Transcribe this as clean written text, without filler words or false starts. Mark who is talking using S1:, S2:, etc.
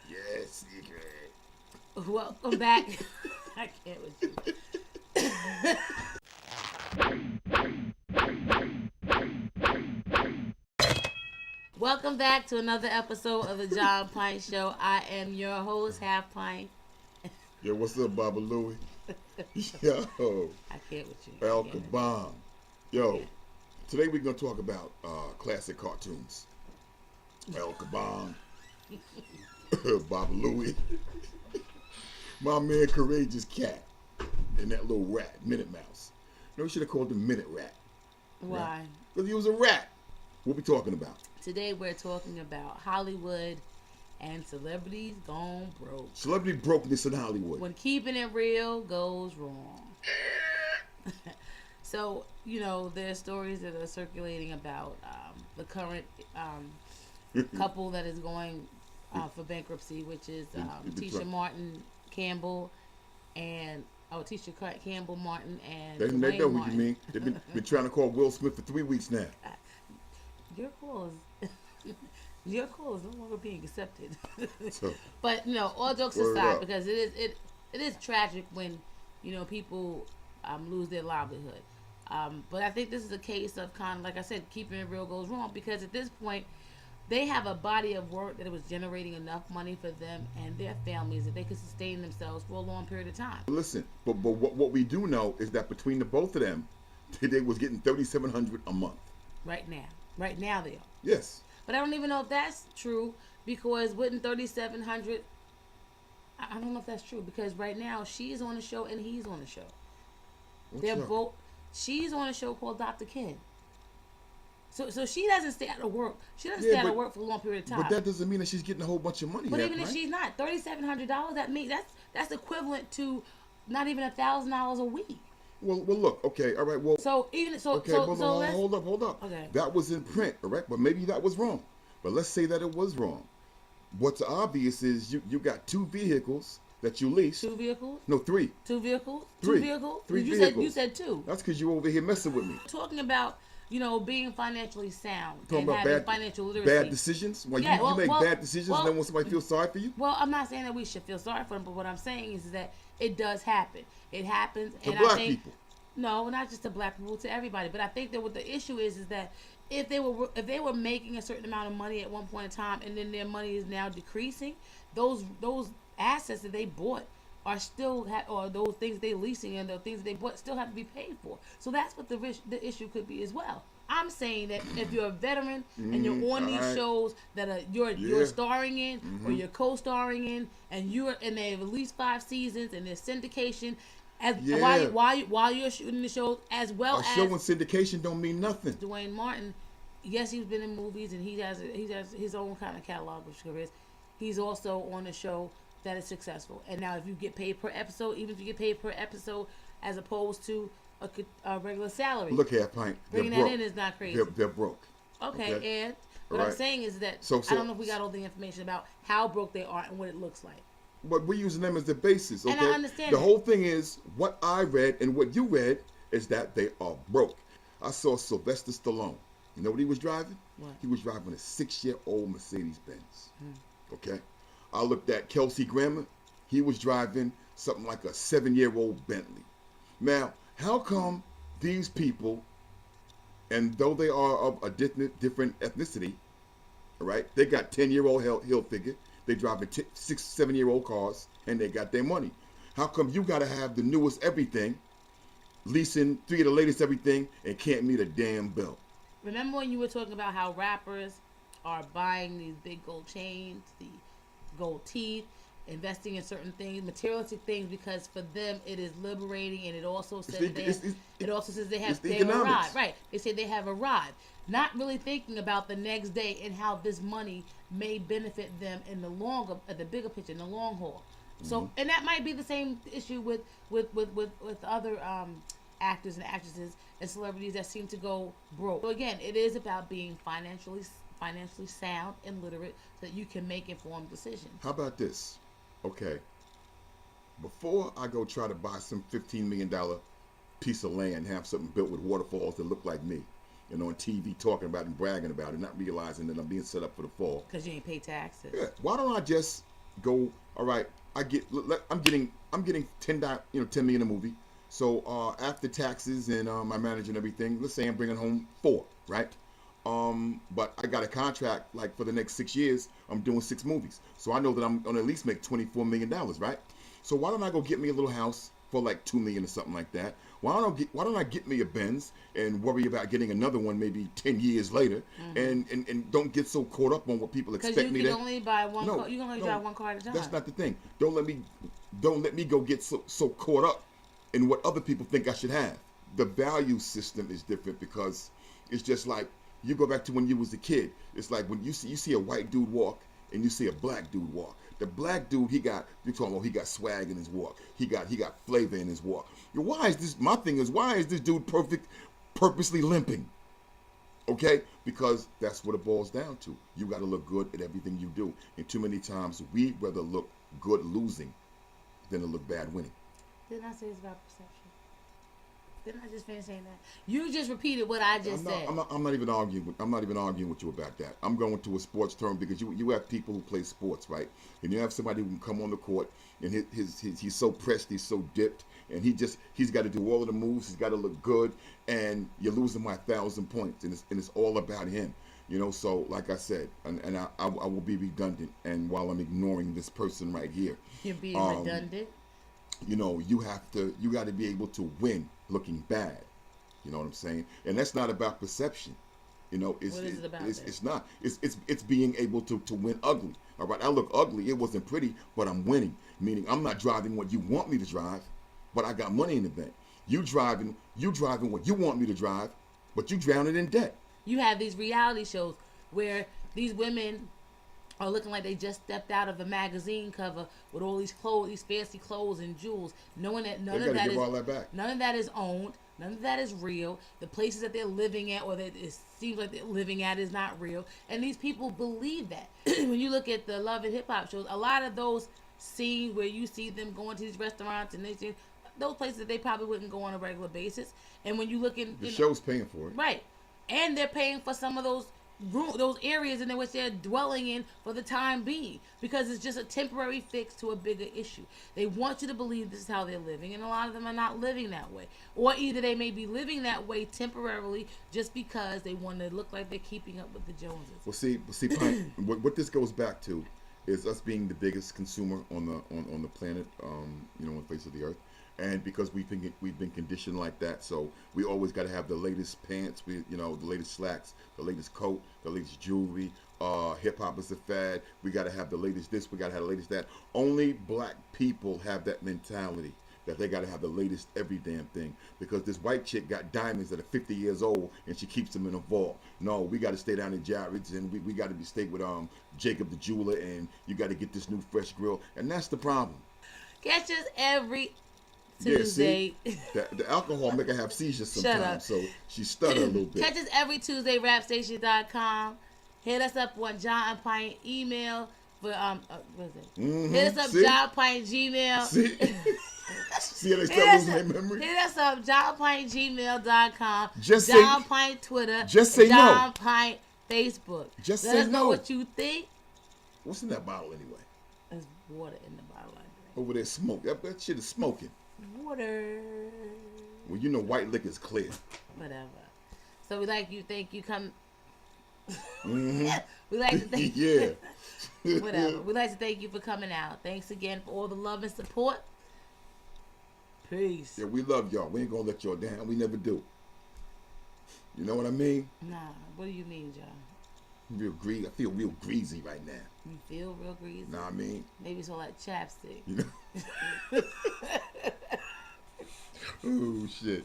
S1: Yes, secret.
S2: Welcome back. I can't with you. Welcome back to another episode of the Jah and Pint Show. I am your host, Half Pint.
S1: Yo, what's up, Baba Louie? Yo.
S2: I can't with you.
S1: Al Kabam. Yo, today we're going to talk about classic cartoons. Al Kabam. Baba Louie. My man, Courageous Cat. And that little rat, Minute Mouse. No, we should have called him Minute Rat.
S2: Why?
S1: Because he was a rat. What we talking about?
S2: Today we're talking about Hollywood and celebrities gone broke.
S1: Celebrity brokenness in Hollywood.
S2: When keeping it real goes wrong. So, there's stories that are circulating about the current couple that is going for bankruptcy, which is Tisha Martin Campbell and Tisha Campbell Martin and
S1: they know what you mean. They've been trying to call Will Smith for 3 weeks now.
S2: Your call is no longer being accepted.
S1: So,
S2: but all jokes aside, because it is tragic when people lose their livelihood. But I think this is a case of kind of, like I said, keeping it real goes wrong, because at this point they have a body of work that it was generating enough money for them and their families that they could sustain themselves for a long period of time.
S1: Listen, but what we do know is that between the both of them, they was getting $3,700 a month.
S2: Right now they are.
S1: Yes.
S2: But I don't even know if that's true, because wouldn't $3,700? I don't know if that's true, because right now she's on a show and he's on a show. They're both. She's on a show called Dr. Ken. So she doesn't stay out of work. She doesn't stay out of work for a long period of time.
S1: But that doesn't mean that she's getting a whole bunch of money.
S2: But even if she's not, $3,700, that means that's equivalent to not even $1,000 a week.
S1: Well, look, okay, all right, well. Hold up.
S2: Okay.
S1: That was in print, all right, but maybe that was wrong. But let's say that it was wrong. What's obvious is you got 2 vehicles that you lease.
S2: 2 vehicles?
S1: No, 3.
S2: 2 vehicles?
S1: 3.
S2: 2 vehicles?
S1: 3
S2: you
S1: vehicles.
S2: You said 2.
S1: That's because you over here messing with me.
S2: Talking about being financially sound
S1: and
S2: having financial literacy.
S1: Bad decisions? You make bad decisions and then when somebody feels sorry for you?
S2: Well, I'm not saying that we should feel sorry for them, but what I'm saying is that it does happen. It happens.
S1: To
S2: and
S1: black
S2: I think,
S1: people.
S2: No, not just to black people, to everybody. But I think that what the issue is that if they were making a certain amount of money at one point in time and then their money is now decreasing, those assets that they bought are still or those things they leasing and the things that they bought still have to be paid for. So that's what the issue could be as well. I'm saying that if you're a veteran and you're on these shows that you're starring in or you're co-starring in and they have at least 5 seasons and there's syndication while you're shooting the shows as well as
S1: a show in syndication don't mean nothing.
S2: Dwayne Martin, yes, he's been in movies and he has his own kind of catalog of careers. He's also on a show that is successful. And now if you get paid per episode, even if you get paid per episode as opposed to a regular salary.
S1: Look here, Pint.
S2: Bringing that in is not crazy.
S1: They're broke.
S2: Okay, and what I'm saying is that I don't know if we got all the information about how broke they are and what it looks like.
S1: But we're using them as the basis, okay?
S2: And I understand
S1: the whole thing is, what I read and what you read is that they are broke. I saw Sylvester Stallone. You know what he was driving?
S2: What?
S1: He was driving a 6-year-old Mercedes-Benz. Okay? I looked at Kelsey Grammer. He was driving something like a 7-year-old Bentley. Now, how come these people, and though they are of a different ethnicity, all right, they got 10-year-old Hilfiger, they driving 6-7-year-old cars, and they got their money. How come you got to have the newest everything, leasing 3 of the latest everything, and can't meet a damn bill?
S2: Remember when you were talking about how rappers are buying these big gold chains, the gold teeth, investing in certain things, materialistic things, because for them it is liberating, and it also says they have arrived. Right? They say they have arrived, not really thinking about the next day and how this money may benefit them in the bigger picture, in the long haul. So, and that might be the same issue with other actors and actresses and celebrities that seem to go broke. So again, it is about being financially sound and literate so that you can make informed decisions.
S1: How about this? Okay, before I go try to buy some $15 million piece of land, have something built with waterfalls that look like me, and on TV talking about it and bragging about it, not realizing that I'm being set up for the fall.
S2: Because you ain't pay taxes.
S1: Yeah. Why don't I just go? All right, I'm getting 10 million a movie. So after taxes and my manager and everything, let's say I'm bringing home 4, right? But I got a contract like for the next 6 years. I'm doing 6 movies, so I know that I'm gonna at least make $24 million, right? So why don't I go get me a little house for like $2 million or something like that? Why don't I get me a Benz and worry about getting another one maybe 10 years later, and don't get so caught up on what people expect me to.
S2: Because you can only buy one.
S1: No,
S2: You can only
S1: no,
S2: drive one car at a time.
S1: That's not the thing. Don't let me go get so caught up in what other people think I should have. The value system is different because it's just like you go back to when you was a kid. It's like when you see a white dude walk and you see a black dude walk. The black dude, he got swag in his walk. He got flavor in his walk. Why is this dude purposely limping? Okay? Because that's what it boils down to. You got to look good at everything you do. And too many times we'd rather look good losing than to look bad winning.
S2: Didn't I say it's about perception? Didn't I just finish saying that? You just repeated what I just said.
S1: I'm not even arguing with you about that. I'm going to a sports term because you have people who play sports, right? And you have somebody who can come on the court and he's so pressed, he's so dipped, and he's got to do all of the moves. He's got to look good, and you're losing by 1,000 points, and it's all about him. So like I said, and I will be redundant, and while I'm ignoring this person right here,
S2: You're being redundant.
S1: You got to be able to win looking bad. You know what I'm saying? And that's not about perception.
S2: What is it about?
S1: It's not. It's being able to win ugly. All right, I look ugly. It wasn't pretty, but I'm winning. Meaning I'm not driving what you want me to drive, but I got money in the bank. You driving what you want me to drive, but you drowning in debt.
S2: You have these reality shows where these women are looking like they just stepped out of a magazine cover with all these clothes, these fancy clothes and jewels, knowing that none of that is owned, none of that is real. The places that they're living at or that it seems like they're living at is not real. And these people believe that. When you look at the Love and Hip Hop shows, a lot of those scenes where you see them going to these restaurants and those places that they probably wouldn't go on a regular basis. And when you look in
S1: the show's paying for it,
S2: right? And they're paying for some of those areas in which they're dwelling in for the time being, because it's just a temporary fix to a bigger issue. They want you to believe this is how they're living, and a lot of them are not living that way. Or either they may be living that way temporarily just because they want to look like they're keeping up with the Joneses.
S1: Well, see, Pint, what this goes back to is us being the biggest consumer on the planet, on the face of the earth. And because we've been conditioned like that, so we always got to have the latest pants, the latest slacks, the latest coat, the latest jewelry. Hip hop is a fad. We got to have the latest this. We got to have the latest that. Only black people have that mentality that they got to have the latest every damn thing. Because this white chick got diamonds that are 50 years old and she keeps them in a vault. No, we got to stay down in Jared's and we got to be stay with Jacob the jeweler, and you got to get this new fresh grill, and that's the problem.
S2: Catch us every Tuesday.
S1: Yeah, see, the alcohol make her have seizures sometimes, so she stutter a little bit.
S2: Catch us every Tuesday, rapstation.com. Hit us up on Jah and Pint email for what is it? Hit us up Jah and Pint Gmail.
S1: See how they start losing their memory?
S2: Hit us up JahPintGmail.com.
S1: Just
S2: Jah and Pint Twitter.
S1: Just say
S2: Jah and Pint Facebook.
S1: Just
S2: Let
S1: say
S2: us know what you think.
S1: What's in that bottle anyway?
S2: There's water in the bottle.
S1: Over there, smoke. That shit is smoking.
S2: Water.
S1: Well, white liquor is clear.
S2: Whatever. So we thank you come.
S1: Mm-hmm.
S2: We like to thank
S1: you.
S2: Whatever. We like to thank you for coming out. Thanks again for all the love and support. Peace.
S1: Yeah, we love y'all. We ain't gonna let y'all down. We never do. You know what I mean?
S2: Nah. What do you mean, John?
S1: Real greasy. I feel real greasy right now.
S2: You feel real greasy?
S1: Know what I mean?
S2: Maybe it's all like chapstick.
S1: Oh shit.